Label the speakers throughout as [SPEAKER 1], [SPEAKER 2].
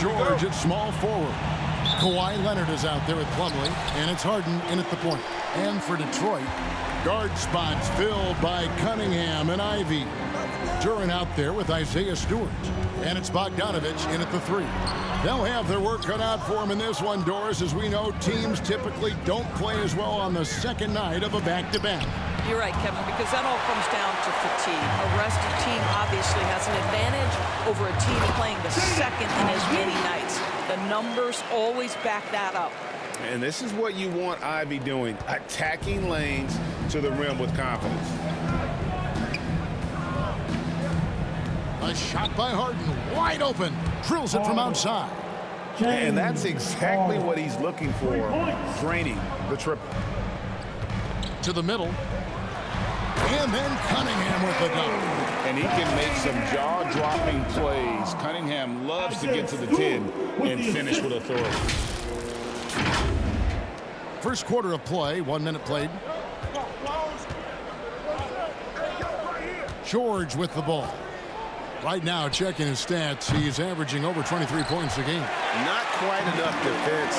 [SPEAKER 1] George at small forward. Kawhi Leonard is out there with Plumlee, and it's Harden in at the point. And for Detroit, guard spots filled by Cunningham and Ivy. Duran out there with Isaiah Stewart. And it's Bogdanovich in at the 3. They'll have their work cut out for them in this one, Doris. As we know, teams typically don't play as well on the second night of a back-to-back.
[SPEAKER 2] You're right, Kevin, because that all comes down to fatigue. A rested team obviously has an advantage over a team playing the second in as many nights. The numbers always back that up.
[SPEAKER 3] And this is what you want Ivy doing, attacking lanes to the rim with confidence.
[SPEAKER 1] A shot by Harden, wide open, drills it from outside.
[SPEAKER 3] And that's exactly what he's looking for, draining the triple.
[SPEAKER 1] To the middle. And then Cunningham with the dunk.
[SPEAKER 3] And he can make some jaw-dropping plays. Cunningham loves to get to the 10 and finish with authority.
[SPEAKER 1] First quarter of play, 1 minute played. George with the ball. Right now, checking his stats, he's averaging over 23 points a game.
[SPEAKER 3] Not quite enough defense.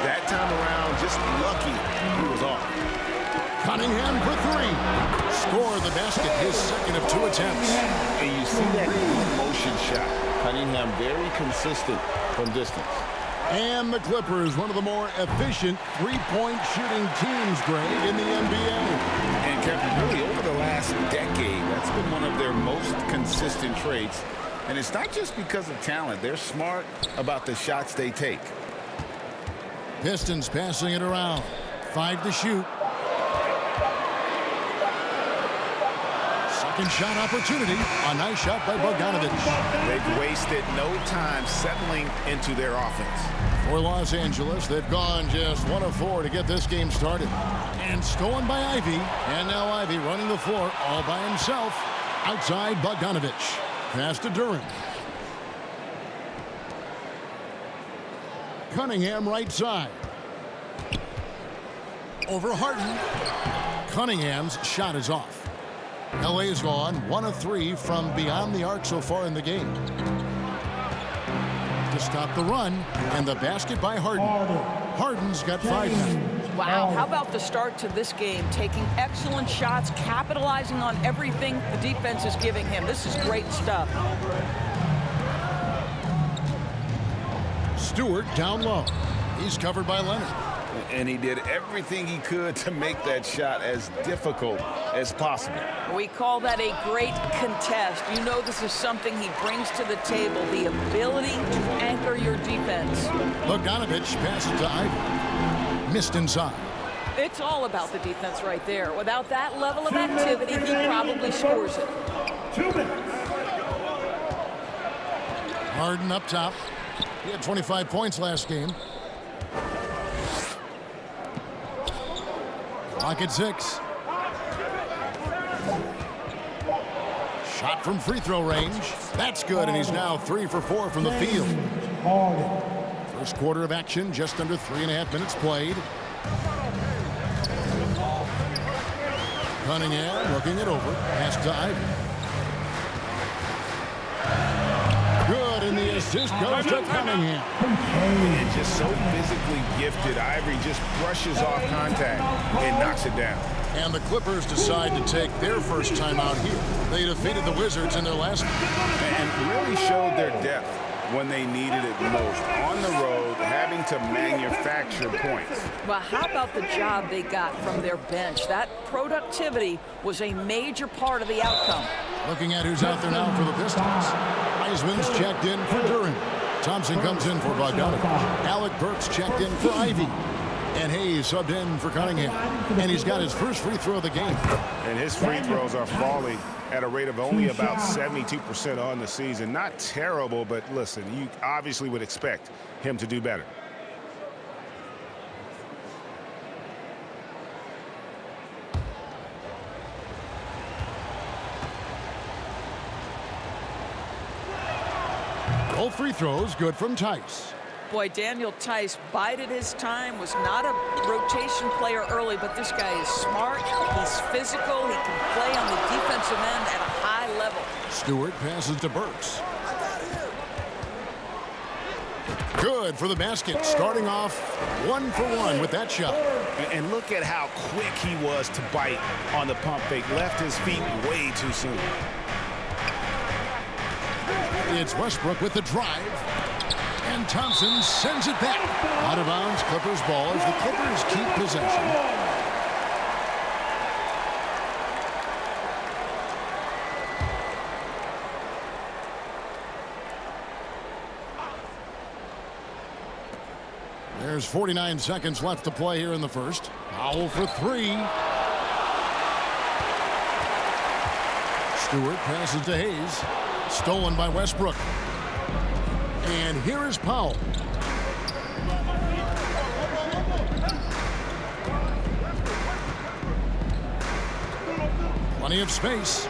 [SPEAKER 3] That time around, just lucky he was off.
[SPEAKER 1] Cunningham for 3. Score the basket, his second of 2 attempts.
[SPEAKER 3] And you see that motion shot. Cunningham very consistent from distance.
[SPEAKER 1] And the Clippers, one of the more efficient three-point shooting teams, Greg, in the NBA.
[SPEAKER 3] And Kevin, really over the last decade, that's been one of their most consistent traits. And it's not just because of talent. They're smart about the shots they take.
[SPEAKER 1] Pistons passing it around. 5 to shoot. Second shot opportunity. A nice shot by Bogdanovich.
[SPEAKER 3] They've wasted no time settling into their offense.
[SPEAKER 1] For Los Angeles, they've gone just 1 of 4 to get this game started. And stolen by Ivy. And now Ivy running the floor all by himself. Outside Bogdanovich. Pass to Duran. Cunningham right side. Over Harden. Cunningham's shot is off. LA's gone 1 of 3 from beyond the arc so far in the game. To stop the run, and the basket by Harden. Harden's got 5 now.
[SPEAKER 2] Wow, how about the start to this game? Taking excellent shots, capitalizing on everything the defense is giving him. This is great stuff.
[SPEAKER 1] Stewart down low. He's covered by Leonard.
[SPEAKER 3] And he did everything he could to make that shot as difficult as possible.
[SPEAKER 2] We call that a great contest. You know this is something he brings to the table, the ability to anchor your defense.
[SPEAKER 1] Bogdanovich passes to Ivy. Missed inside.
[SPEAKER 2] It's all about the defense right there. Without that level of activity, he probably scores it.
[SPEAKER 1] Harden up top. He had 25 points last game. Clock at 6. Shot from free throw range. That's good, and he's now 3 for 4 from the field. First quarter of action, just under 3.5 minutes played. Cunningham looking it over. Pass to Ivy. Good, and the assist goes to Cunningham.
[SPEAKER 3] And just so physically gifted, Ivory just brushes off contact and knocks it down.
[SPEAKER 1] And the Clippers decide to take their first time out here. They defeated the Wizards in their last
[SPEAKER 3] And really showed their depth when they needed it most. On the road, having to manufacture points.
[SPEAKER 2] Well, how about the job they got from their bench? That productivity was a major part of the outcome.
[SPEAKER 1] Looking at who's out there now for the Pistons. Wiseman's checked in for Duran. Thompson comes in for Bogdanovich. Alec Burks checked in for Ivy. And Hayes subbed in for Cunningham. And he's got his first free throw of the game.
[SPEAKER 3] And his free throws are falling at a rate of only about 72% on the season. Not terrible, but listen, you obviously would expect him to do better.
[SPEAKER 1] Both free throws good from Tice.
[SPEAKER 2] Boy, Daniel Tice bided his time, was not a rotation player early, but this guy is smart, he's physical, he can play on the defensive end at a high level.
[SPEAKER 1] Stewart passes to Burks. Good for the basket, starting off 1 for 1 with that shot.
[SPEAKER 3] And look at how quick he was to bite on the pump fake. Left his feet way too soon.
[SPEAKER 1] It's Westbrook with the drive. And Thompson sends it back. Out of bounds, Clippers ball as the Clippers keep possession. There's 49 seconds left to play here in the first. Foul for 3. Stewart passes to Hayes. Stolen by Westbrook. And here is Powell. Plenty of space.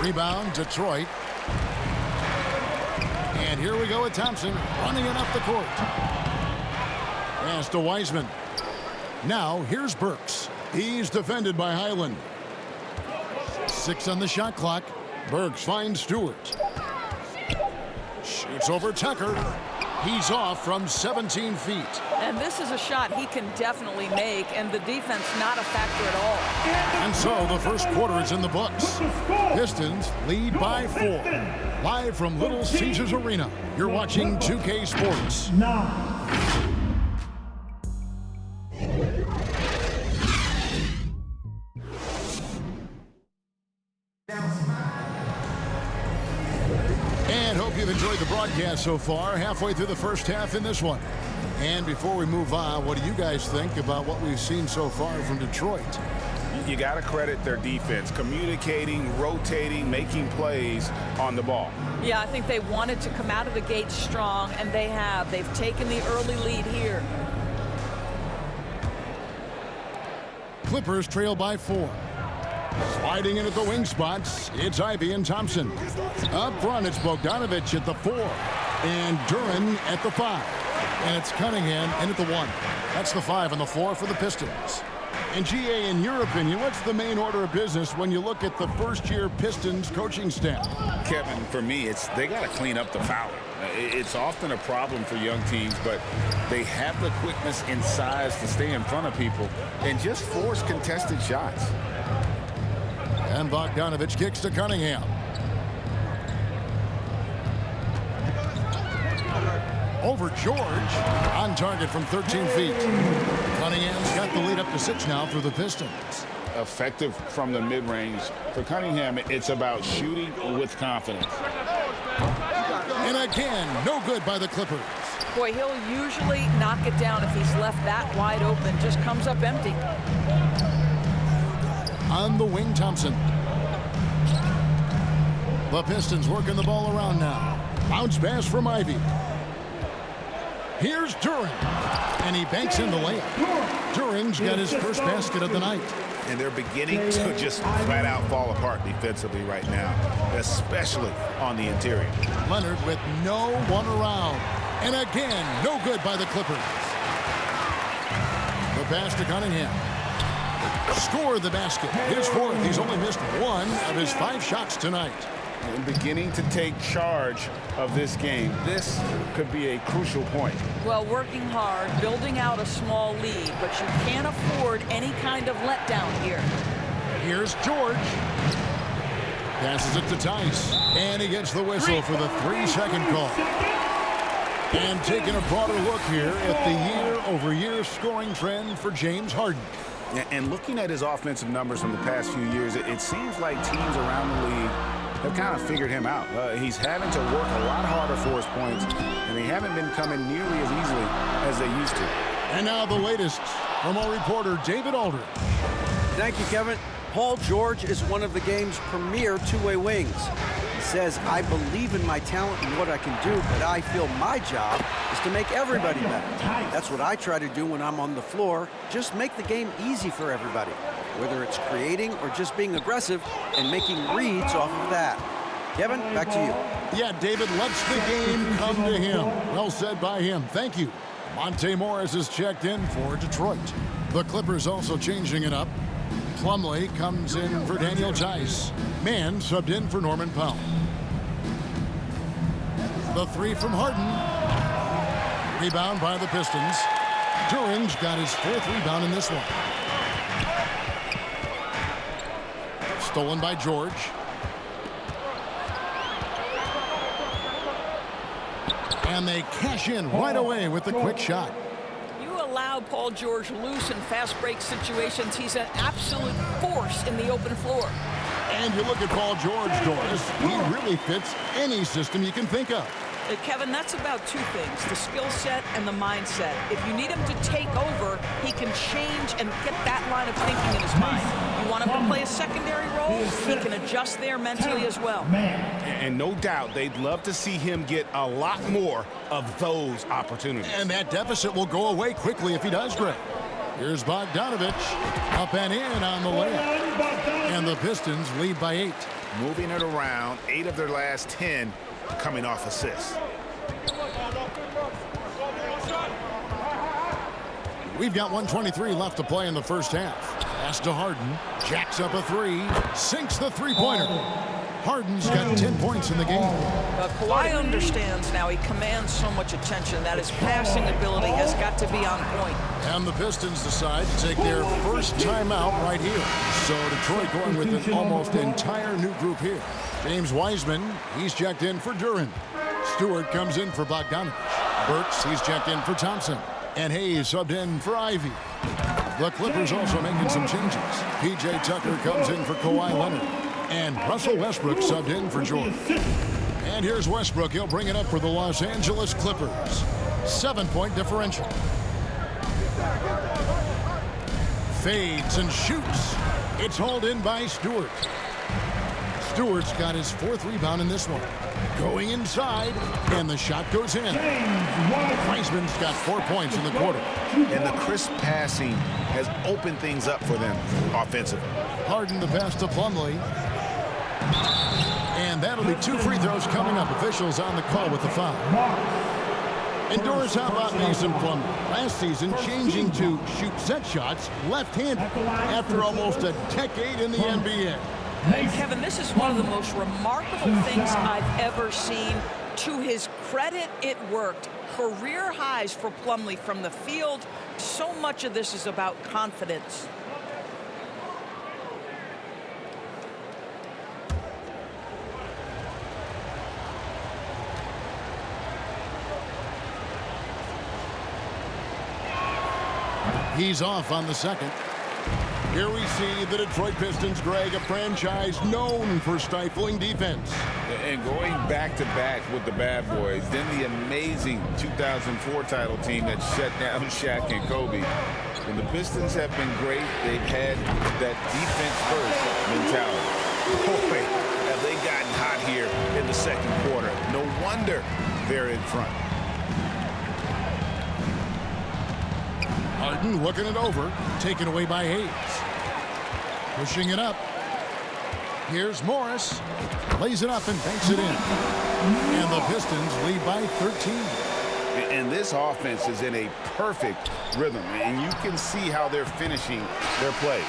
[SPEAKER 1] Rebound, Detroit. And here we go with Thompson running it up the court. Pass to Wiseman. Now here's Burks. He's defended by Highland. 6 on the shot clock. Burks finds Stewart. Shoots over Tucker. He's off from 17 feet.
[SPEAKER 2] And this is a shot he can definitely make, and the defense not a factor at all.
[SPEAKER 1] And so the first quarter is in the books. Pistons lead by 4. Live from Little Caesars Arena, you're watching 2K Sports. And hope you've enjoyed the broadcast so far. Halfway through the first half in this one. And before we move on, what do you guys think about what we've seen so far from Detroit?
[SPEAKER 3] You got to credit their defense, communicating, rotating, making plays on the ball.
[SPEAKER 2] Yeah, I think they wanted to come out of the gate strong, and they have. They've taken the early lead here.
[SPEAKER 1] Clippers trail by 4. Sliding in at the wing spots, it's Ivy and Thompson. Up front, it's Bogdanovich at the 4. And Duren at the 5. And it's Cunningham in at the 1. That's the 5 and the 4 for the Pistons. And GA, in your opinion, what's the main order of business when you look at the first-year Pistons coaching staff?
[SPEAKER 3] Kevin, for me, they got to clean up the fouling. It's often a problem for young teams, but they have the quickness and size to stay in front of people and just force contested shots.
[SPEAKER 1] And Bogdanovich kicks to Cunningham. Over George, on target from 13 feet. Cunningham's got the lead up to 6 now for the Pistons.
[SPEAKER 3] Effective from the mid-range. For Cunningham, it's about shooting with confidence.
[SPEAKER 1] And again, no good by the Clippers.
[SPEAKER 2] Boy, he'll usually knock it down if he's left that wide open. Just comes up empty.
[SPEAKER 1] On the wing, Thompson. The Pistons working the ball around now. Bounce pass from Ivy. Here's Duren. And he banks in the layup. Duren's got his first basket of the night.
[SPEAKER 3] And they're beginning to just flat out fall apart defensively right now, especially on the interior.
[SPEAKER 1] Leonard with no one around. And again, no good by the Clippers. The pass to Cunningham. Score the basket. His 4th. He's only missed 1 of his 5 shots tonight.
[SPEAKER 3] And beginning to take charge of this game. This could be a crucial point.
[SPEAKER 2] Well, working hard, building out a small lead, but you can't afford any kind of letdown here.
[SPEAKER 1] Here's George. Passes it to Tice. And he gets the whistle for the 3-second call. And taking a broader look here at the year-over-year scoring trend for James Harden.
[SPEAKER 3] And looking at his offensive numbers from the past few years, it seems like teams around the league have kind of figured him out. He's having to work a lot harder for his points, and they haven't been coming nearly as easily as they used to.
[SPEAKER 1] And now the latest from our reporter, David Aldridge.
[SPEAKER 4] Thank you, Kevin. Paul George is one of the game's premier two-way wings. He says, I believe in my talent and what I can do, but I feel my job is to make everybody better. That's what I try to do when I'm on the floor. Just make the game easy for everybody, whether it's creating or just being aggressive and making reads off of that. Kevin, back to you.
[SPEAKER 1] Yeah, David lets the game come to him. Well said by him. Thank you. Monte Morris is checked in for Detroit. The Clippers also changing it up. Plumlee comes in for Daniel Tice. Mann subbed in for Norman Powell. The 3 from Harden. Rebound by the Pistons. Duran's got his 4th rebound in this one. Stolen by George. And they cash in right away with the quick shot.
[SPEAKER 2] You allow Paul George loose in fast break situations. He's an absolute force in the open floor.
[SPEAKER 1] And you look at Paul George, Doris, he really fits any system you can think of.
[SPEAKER 2] Kevin, that's about 2 things, the skill set and the mindset. If you need him to take over, he can change and get that line of thinking in his mind. You want him to play a secondary role, he can adjust there mentally as well.
[SPEAKER 3] And no doubt they'd love to see him get a lot more of those opportunities.
[SPEAKER 1] And that deficit will go away quickly if he does, Greg. Here's Bogdanovich up and in on the layup. And the Pistons lead by 8.
[SPEAKER 3] Moving it around, 8 of their last 10 coming off assists.
[SPEAKER 1] We've got 1:23 left to play in the first half. Pass to Harden. Jacks up a 3. Sinks the three-pointer. Harden's got 10 points in the game.
[SPEAKER 2] Kawhi understands now. He commands so much attention that his passing ability has got to be on point.
[SPEAKER 1] And the Pistons decide to take their first timeout right here. So Detroit going with an almost entire new group here. James Wiseman, he's checked in for Duran. Stewart comes in for Bogdanovich. Burks, he's checked in for Thompson. And Hayes subbed in for Ivy. The Clippers also making some changes. P.J. Tucker comes in for Kawhi Leonard. And Russell Westbrook subbed in for Jordan. And here's Westbrook. He'll bring it up for the Los Angeles Clippers. 7-point differential. Fades and shoots. It's hauled in by Stewart. Stewart's got his 4th rebound in this one. Going inside, and the shot goes in. Wiseman's got 4 points in the quarter.
[SPEAKER 3] And the crisp passing has opened things up for them offensively.
[SPEAKER 1] Harden the pass to Plumlee. And that'll be 2 free throws coming up. Officials on the call with the foul. And Doris, how about Mason Plumlee? Last season changing to shoot set shots left-handed after almost a decade in the NBA.
[SPEAKER 2] Kevin, this is one of the most remarkable things I've ever seen. To his credit, it worked. Career highs for Plumlee from the field. So much of this is about confidence.
[SPEAKER 1] He's off on the second. Here we see the Detroit Pistons, Greg, a franchise known for stifling defense.
[SPEAKER 5] And going back-to-back with the bad boys, then the amazing 2004 title team that shut down Shaq and Kobe. When the Pistons have been great, they've had that defense-first mentality.
[SPEAKER 3] Boy, have they gotten hot here in the second quarter. No wonder they're in front.
[SPEAKER 1] Harden looking it over, taken away by Hayes. Pushing it up. Here's Morris. Lays it up and banks it in. And the Pistons lead by 13.
[SPEAKER 3] And this offense is in a perfect rhythm, and you can see how they're finishing their play.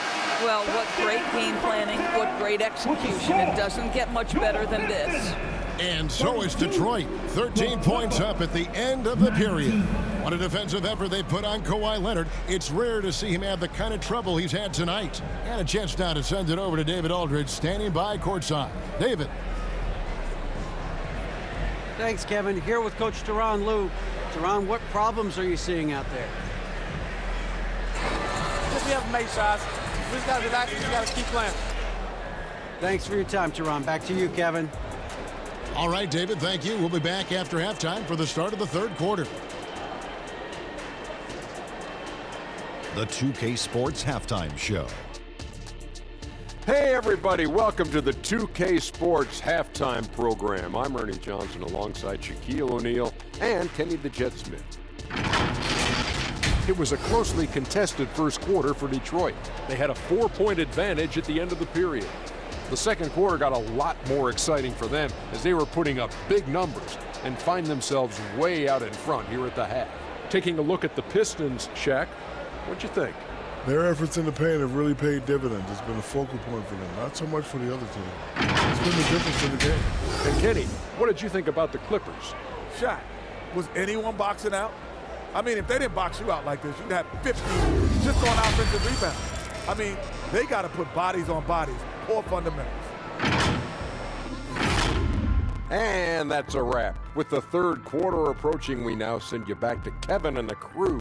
[SPEAKER 2] Well, what great game planning, what great execution. It doesn't get much better than this.
[SPEAKER 1] And so is Detroit. 13 points up at the end of the period. What a defensive effort they put on Kawhi Leonard. It's rare to see him have the kind of trouble he's had tonight. And a chance now to send it over to David Aldridge, standing by courtside. David.
[SPEAKER 4] Thanks, Kevin. Here with Coach Teron Lou. Teron, what problems are you seeing out there?
[SPEAKER 6] Just we have to make shots. We just got to relax and we got to keep playing.
[SPEAKER 4] Thanks for your time, Teron. Back to you, Kevin.
[SPEAKER 1] All right, David, thank you. We'll be back after halftime for the start of the third quarter.
[SPEAKER 7] The 2K Sports Halftime Show.
[SPEAKER 8] Hey everybody, welcome to the 2K Sports Halftime Program. I'm Ernie Johnson alongside Shaquille O'Neal and Kenny the Jet Smith. It was a closely contested first quarter for Detroit. They had a 4-point advantage at the end of the period. The second quarter got a lot more exciting for them as they were putting up big numbers and find themselves way out in front here at the half. Taking a look at the Pistons, Shaq, what'd you think?
[SPEAKER 9] Their efforts in the paint have really paid dividends. It's been a focal point for them, not so much for the other team. It's been the difference in the game.
[SPEAKER 8] And Kenny, what did you think about the Clippers?
[SPEAKER 6] Shot. Was anyone boxing out? I mean, if they didn't box you out like this, you'd have 50 just on offensive rebounds. I mean, they got to put bodies on bodies, poor fundamentals.
[SPEAKER 8] And that's a wrap. With the third quarter approaching, we now send you back to Kevin and the crew.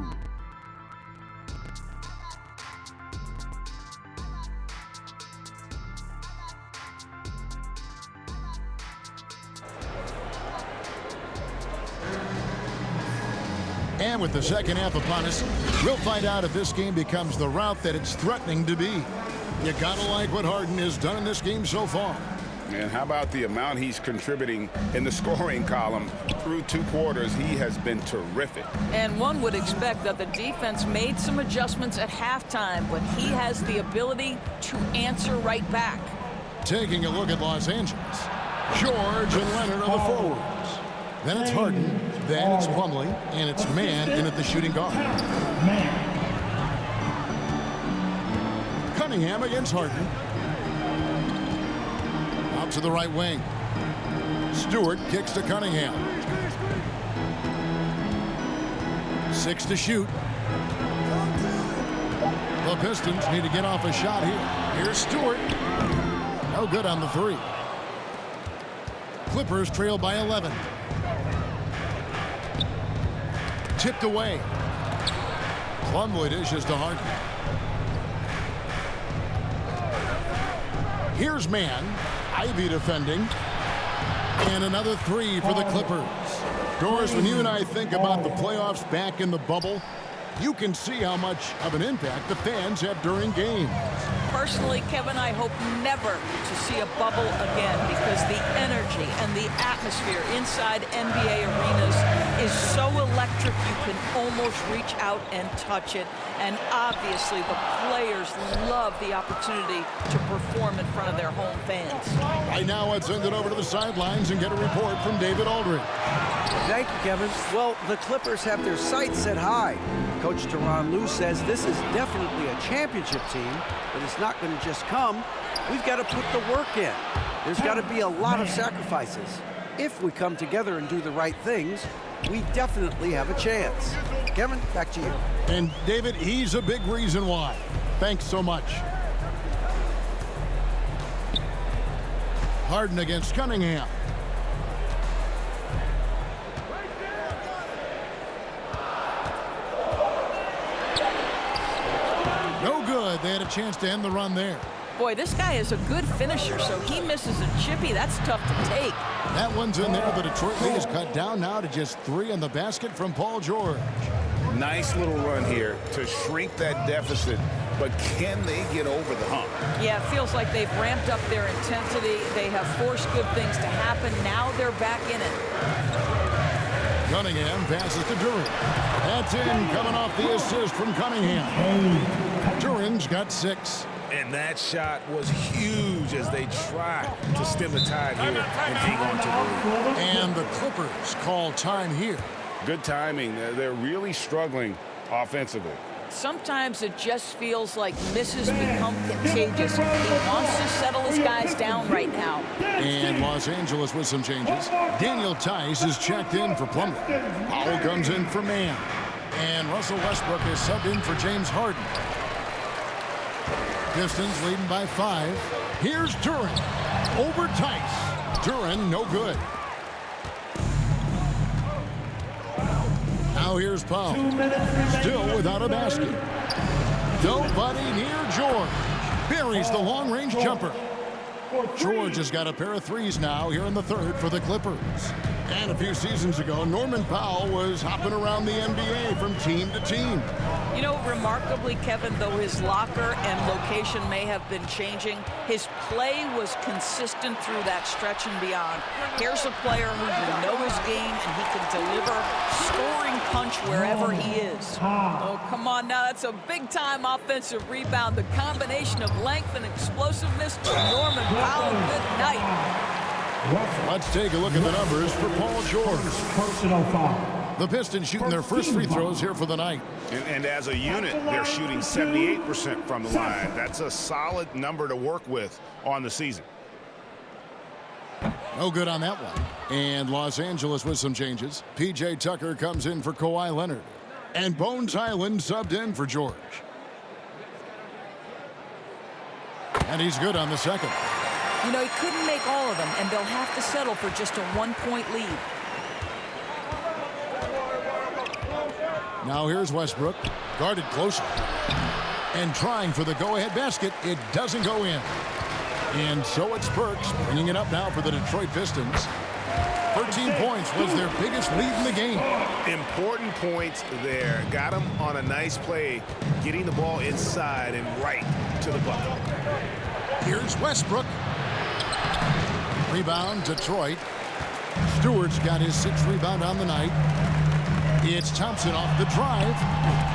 [SPEAKER 1] And with the second half upon us, we'll find out if this game becomes the route that it's threatening to be. You gotta like what Harden has done in this game so far.
[SPEAKER 3] And how about the amount he's contributing in the scoring column through 2 quarters? He has been terrific.
[SPEAKER 2] And one would expect that the defense made some adjustments at halftime, but he has the ability to answer right back.
[SPEAKER 1] Taking a look at Los Angeles. George and Leonard are the forwards. Then it's Harden, then it's Plumlee, and it's Mann in at the shooting guard. Cunningham against Harden. Out to the right wing. Stewart kicks to Cunningham. 6 to shoot. The Pistons need to get off a shot here. Here's Stewart. No good on the 3. Clippers trail by 11. Tipped away. Plumlee dishes to Harden. Here's Mann. Ivy defending. And another 3 for the Clippers. Doris, when you and I think about the playoffs back in the bubble, you can see how much of an impact the fans have during games.
[SPEAKER 2] Personally, Kevin, I hope never to see a bubble again because the energy and the atmosphere inside NBA arenas is so electric you can almost reach out and touch it. And obviously, the players love the opportunity to perform in front of their home fans.
[SPEAKER 1] Right now, let's send it over to the sidelines and get a report from David Aldridge.
[SPEAKER 4] Thank you, Kevin. Well, the Clippers have their sights set high. Coach Tyronn Lue says this is definitely a championship team, but it's not going to just come. We've got to put the work in. There's got to be a lot of sacrifices. If we come together and do the right things, we definitely have a chance. Kevin, back to you.
[SPEAKER 1] And David, he's a big reason why. Thanks so much. Harden against Cunningham. No good. They had a chance to end the run there.
[SPEAKER 2] Boy, this guy is a good finisher, so he misses a chippy. That's tough to take.
[SPEAKER 1] That one's in there. The Detroit lead is cut down now to just 3 in the basket from Paul George.
[SPEAKER 3] Nice little run here to shrink that deficit, but can they get over the hump?
[SPEAKER 2] Yeah, it feels like they've ramped up their intensity. They have forced good things to happen. Now they're back in it.
[SPEAKER 1] Cunningham passes to Duran. That's in, coming off the assist from Cunningham. Duran's got 6.
[SPEAKER 3] And that shot was huge as they try to stem the tide here and hang on to the lead.
[SPEAKER 1] And the Clippers call time here.
[SPEAKER 3] Good timing. They're really struggling offensively.
[SPEAKER 2] Sometimes it just feels like misses become contagious. He wants to settle his guys down right now.
[SPEAKER 1] And Los Angeles with some changes. Daniel Tice is checked in for Plumlee. Powell comes in for Mann. And Russell Westbrook is subbed in for James Harden. Pistons leading by 5. Here's Duran. Over Tice. Duran, no good. Now here's Powell. Still without a basket. Nobody near George. Buries the long-range jumper. George has got a pair of 3s now here in the 3rd for the Clippers. And a few seasons ago, Norman Powell was hopping around the NBA from team to team.
[SPEAKER 2] You know, remarkably, Kevin, though his locker and location may have been changing, his play was consistent through that stretch and beyond. Here's a player who you know his game and he can deliver scoring punch wherever he is. Oh, come on now. That's a big-time offensive rebound. The combination of length and explosiveness to Norman Powell. Good night.
[SPEAKER 1] Let's take a look at the numbers for Paul George.
[SPEAKER 10] Personal foul.
[SPEAKER 1] The Pistons shooting their first free throws here for the night.
[SPEAKER 3] And as a unit, they're shooting 78% from the line. That's a solid number to work with on the season.
[SPEAKER 1] No good on that one. And Los Angeles with some changes. P.J. Tucker comes in for Kawhi Leonard. And Bones Highland subbed in for George. And he's good on the second.
[SPEAKER 2] You know, he couldn't make all of them, and they'll have to settle for just a 1-point lead.
[SPEAKER 1] Now here's Westbrook, guarded closely. And trying for the go-ahead basket. It doesn't go in. And so it's Burks bringing it up now for the Detroit Pistons. 13 points was their biggest lead in the game.
[SPEAKER 3] Important points there. Got him on a nice play, getting the ball inside and right to the bucket.
[SPEAKER 1] Here's Westbrook. Rebound, Detroit. Stewart's got his 6th rebound on the night. It's Thompson off the drive.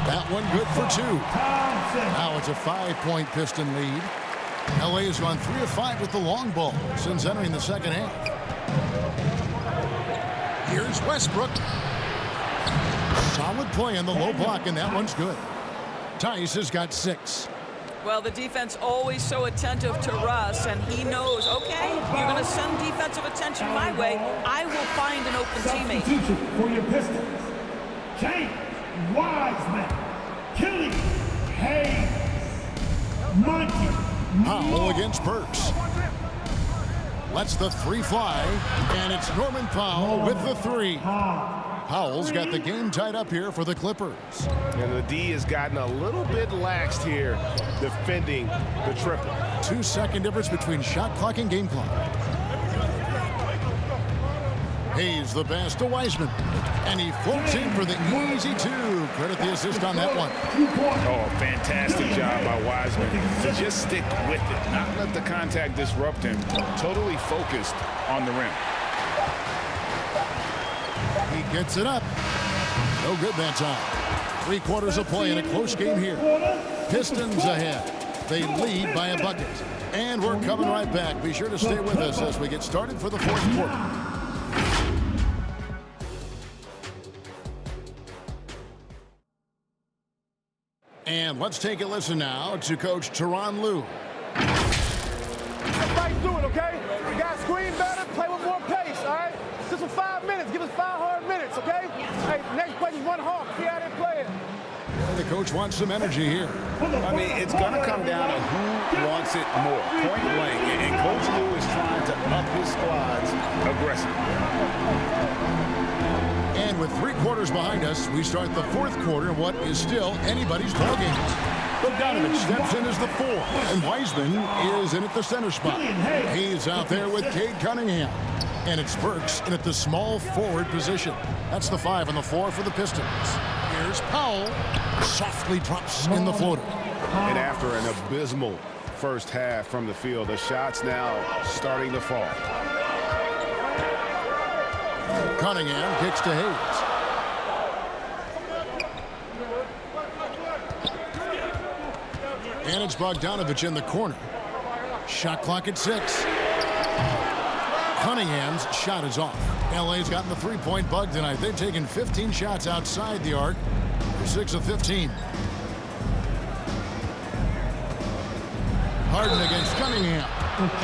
[SPEAKER 1] That one good for 2. Now it's a 5-point Piston lead. LA has gone 3 of 5 with the long ball since entering the second half. Here's Westbrook. Solid play on the low block, and that one's good. Tice has got 6.
[SPEAKER 2] Well, the defense always so attentive to Russ, and he knows, okay, you're going to send defensive attention my way. I will find an open teammate.
[SPEAKER 10] Substitution for your Pistons. James Wiseman, Killian Hayes, Monty.
[SPEAKER 1] Powell against Burks. Lets the 3 fly, and it's Norman Powell with the 3. Powell's got the game tied up here for the Clippers.
[SPEAKER 3] And the D has gotten a little bit laxed here defending the triple.
[SPEAKER 1] 2-second difference between shot clock and game clock. Hayes the pass to Wiseman, and he floats in for the easy 2. Credit the assist on that one.
[SPEAKER 3] Oh, fantastic job by Wiseman to just stick with it, not let the contact disrupt him. Totally focused on the rim.
[SPEAKER 1] He gets it up. No good that time. 3 quarters of play in a close game here. Pistons ahead. They lead by a bucket. And we're coming right back. Be sure to stay with us as we get started for the 4th quarter. And let's take a listen now to Coach Tyronn Lue.
[SPEAKER 11] Let's fight through it, okay? We got to screen better, play with more pace, all right? Just for 5 minutes. Give us 5 hard minutes, okay? Hey, next play is 1 hawk. See how they're playing.
[SPEAKER 1] And the coach wants some energy here.
[SPEAKER 3] I mean, it's going to come down to who wants it more, point blank. And Coach Lue is trying to up his squads aggressively.
[SPEAKER 1] And with 3 quarters behind us, we start the 4th quarter in what is still anybody's ballgame. Bogdanovich steps in as the 4, and Wiseman is in at the center spot. He's out there with Cade Cunningham. And it's Burks in at the small forward position. That's the 5 and the 4 for the Pistons. Here's Powell. Softly drops in the floater.
[SPEAKER 3] And after an abysmal first half from the field, the shots now starting to fall.
[SPEAKER 1] Cunningham kicks to Hayes. And it's Bogdanovich in the corner. Shot clock at 6. Cunningham's shot is off. LA's gotten the 3-point bug tonight. They've taken 15 shots outside the arc. They're 6 of 15. Harden against Cunningham.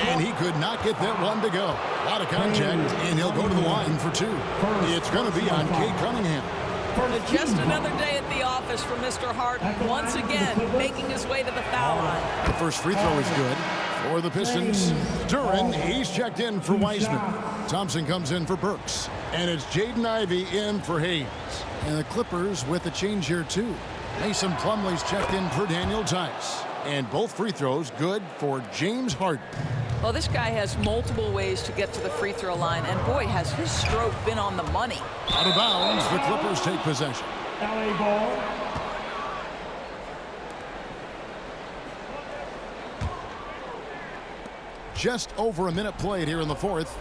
[SPEAKER 1] And he could not get that one to go. A lot of contact, and he'll go to the line for 2. It's going to be on Cade Cunningham.
[SPEAKER 2] Just another day at the office for Mr. Harden. Once again, making his way to the foul line.
[SPEAKER 1] The first free throw is good for the Pistons. Duran, he's checked in for Wiseman. Thompson comes in for Burks. And it's Jaden Ivey in for Hayes. And the Clippers with a change here, too. Mason Plumlee's checked in for Daniel Tice. And both free throws good for James Harden.
[SPEAKER 2] Well, this guy has multiple ways to get to the free throw line, and boy, has his stroke been on the money.
[SPEAKER 1] Out of bounds, the Clippers take possession.
[SPEAKER 10] LA ball.
[SPEAKER 1] Just over a minute played here in the 4th.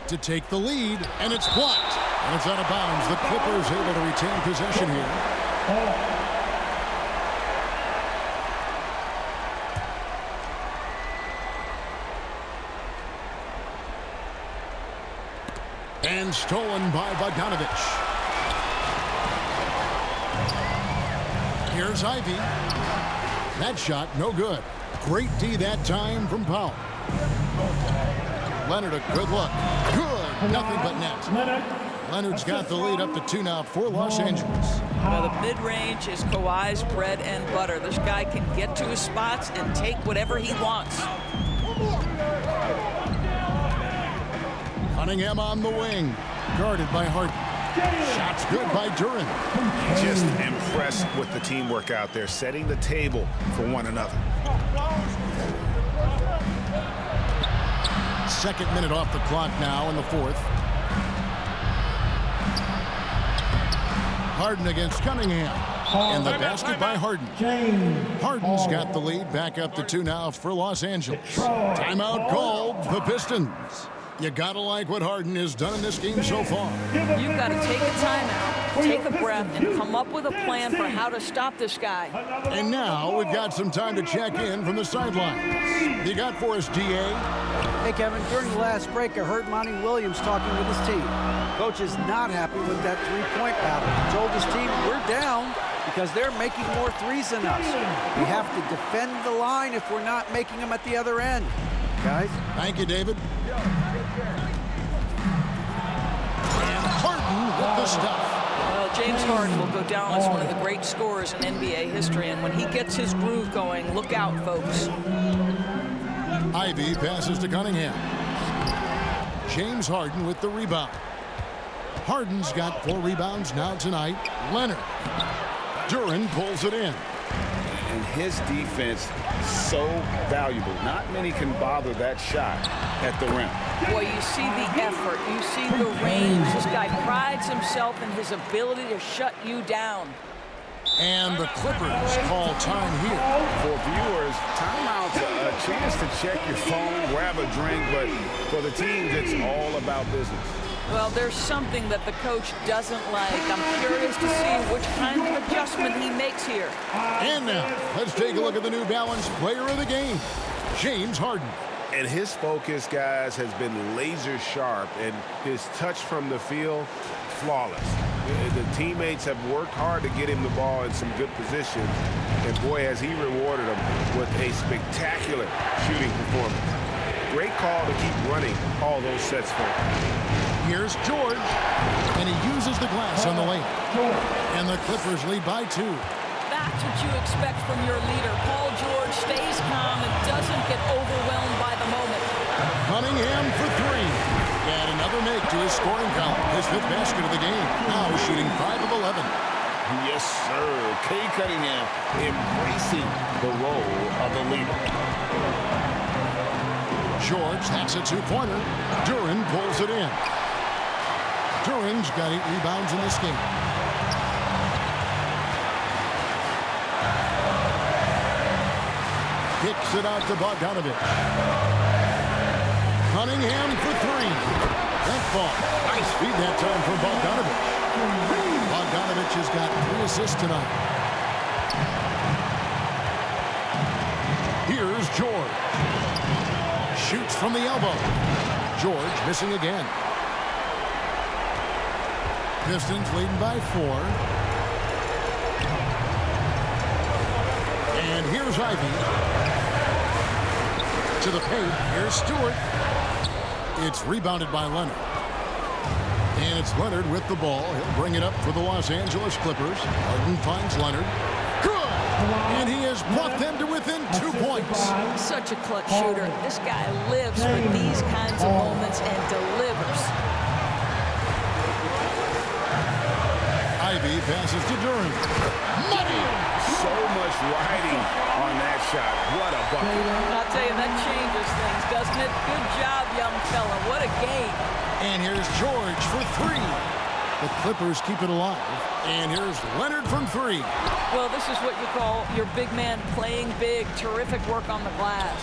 [SPEAKER 1] To take the lead, and it's blocked. And it's out of bounds. The Clippers able to retain possession here. And stolen by Bogdanovich. Here's Ivy. That shot, no good. Great D that time from Powell. Leonard, a good look. Good. Nothing but net. Leonard's got the lead up to 2 now for Los Angeles.
[SPEAKER 2] Well, the mid-range is Kawhi's bread and butter. This guy can get to his spots and take whatever he wants.
[SPEAKER 1] Cunningham on the wing, guarded by Harden. Shots good by Duren.
[SPEAKER 3] Just impressed with the teamwork out there, setting the table for one another.
[SPEAKER 1] Second minute off the clock now in the fourth. Harden against Cunningham. And the basket by Harden. Harden's got the lead back up to 2 now for Los Angeles. Timeout called the Pistons. You gotta like what Harden has done in this game so far.
[SPEAKER 2] You've got to take a timeout, take a breath, and come up with a plan for how to stop this guy.
[SPEAKER 1] And now we've got some time to check in from the sidelines. You got for us, DA?
[SPEAKER 4] Hey, Kevin, during the last break, I heard Monty Williams talking with his team. Coach is not happy with that three-point battle. He told his team, we're down because they're making more threes than us. We have to defend the line if we're not making them at the other end. Guys?
[SPEAKER 1] Thank you, David. And Harden with the stuff.
[SPEAKER 2] Well, James Harden will go down as one of the great scorers in NBA history, and when he gets his groove going, look out, folks.
[SPEAKER 1] Ivy passes to Cunningham. James Harden with the rebound. Harden's got 4 rebounds now tonight. Leonard. Duren pulls it in.
[SPEAKER 3] And his defense so valuable. Not many can bother that shot at the rim.
[SPEAKER 2] Boy, you see the effort. You see the range. This guy prides himself in his ability to shut you down.
[SPEAKER 1] And the Clippers call time here.
[SPEAKER 3] For viewers, timeout's a chance to check your phone, grab a drink, but for the teams, it's all about business.
[SPEAKER 2] Well, there's something that the coach doesn't like. I'm curious to see which kind of adjustment he makes here.
[SPEAKER 1] And now, let's take a look at the New Balance player of the game, James Harden.
[SPEAKER 3] And his focus, guys, has been laser sharp, and his touch from the field, flawless. The teammates have worked hard to get him the ball in some good positions, and boy, has he rewarded them with a spectacular shooting performance. Great call to keep running all those sets for him.
[SPEAKER 1] Here's George, and he uses the glass on the lane. And the Clippers lead by 2.
[SPEAKER 2] That's what you expect from your leader. Paul George stays calm and doesn't get overwhelmed by the moment.
[SPEAKER 1] Cunningham for 3. And another make to his scoring column. His 5th basket of the game. Now shooting 5 of 11.
[SPEAKER 3] Yes, sir. Kay Cunningham embracing the role of a leader.
[SPEAKER 1] George, that's a 2-pointer. Duren pulls it in. Duren's got 8 rebounds in this game. Kicks it out to Bogdanovich. Cunningham for 3. That ball. Nice feed that time from Bogdanovich. Bogdanovich has got 3 assists tonight. Here's George. Shoots from the elbow. George missing again. Pistons leading by 4. And here's Ivy. To the paint. Here's Stewart. It's rebounded by Leonard. And it's Leonard with the ball. He'll bring it up for the Los Angeles Clippers. Harden finds Leonard. Good! And he has brought them to within 2 points.
[SPEAKER 2] Such a clutch shooter. This guy lives for these kinds of moments and delivers.
[SPEAKER 1] Ivy passes to Duren. Money!
[SPEAKER 3] So much riding on that shot. What a bucket.
[SPEAKER 2] I'll tell you, that changes things, doesn't it? Good job, young fella. What a game.
[SPEAKER 1] And here's George for 3. The Clippers keep it alive. And here's Leonard from 3.
[SPEAKER 2] Well, this is what you call your big man playing big. Terrific work on the glass.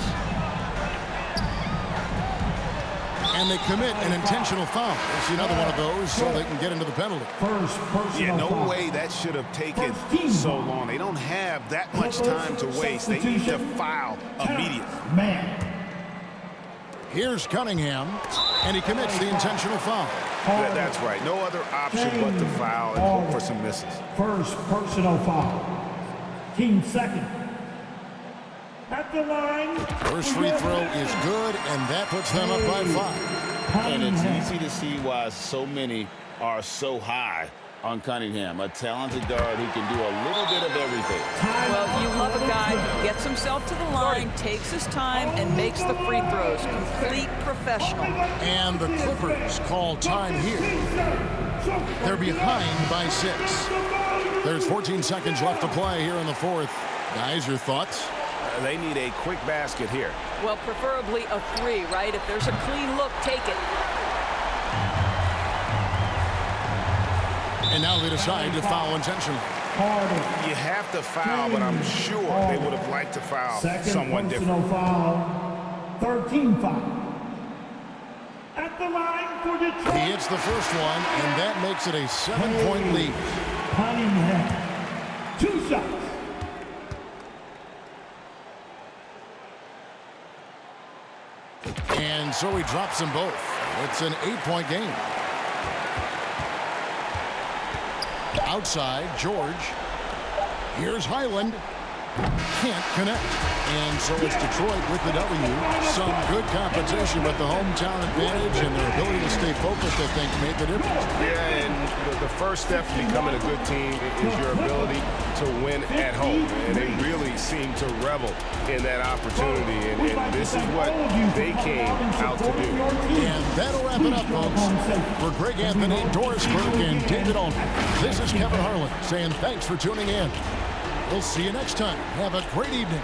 [SPEAKER 1] And they commit an intentional foul. It's another one of those so they can get into the penalty.
[SPEAKER 3] Yeah, no way that should have taken so long. They don't have that much time to waste. They need to foul immediately.
[SPEAKER 1] Here's Cunningham, and he commits the intentional foul.
[SPEAKER 3] That's right. No other option but to foul and hope for some misses.
[SPEAKER 10] First personal foul. Team second. At the line.
[SPEAKER 1] First free throw is good, and that puts them up by 5.
[SPEAKER 5] And it's easy to see why so many are so high on Cunningham, a talented guard who can do a little bit of everything.
[SPEAKER 2] Well, you love a guy who gets himself to the line, takes his time, and makes the free throws. Complete professional.
[SPEAKER 1] And the Clippers call time here. They're behind by 6. There's 14 seconds left to play here in the fourth. Guys, your thoughts?
[SPEAKER 3] They need a quick basket here.
[SPEAKER 2] Well, preferably a 3, right? If there's a clean look, take it.
[SPEAKER 1] And now they decide to foul intentionally.
[SPEAKER 3] You have to foul, but I'm sure they would have liked to foul someone different.
[SPEAKER 10] Foul, 13 foul. At the line for Detroit.
[SPEAKER 1] He hits the first one, and that makes it a 7-point lead.
[SPEAKER 10] Cunningham, 2 shots.
[SPEAKER 1] And so he drops them both. It's an 8-point game. Outside, George. Here's Highland. Can't connect. And so it's Detroit with the W. Some good competition, but the hometown advantage and their ability to stay focused, I think, made the difference.
[SPEAKER 3] Yeah, and the first step to becoming a good team is your ability to win at home. And they really seem to revel in that opportunity. And this is what they came out to do.
[SPEAKER 1] And that'll wrap it up, folks. For Greg Anthony, Doris Burke, and David Allman, this is Kevin Harlan saying thanks for tuning in. We'll see you next time. Have a great evening.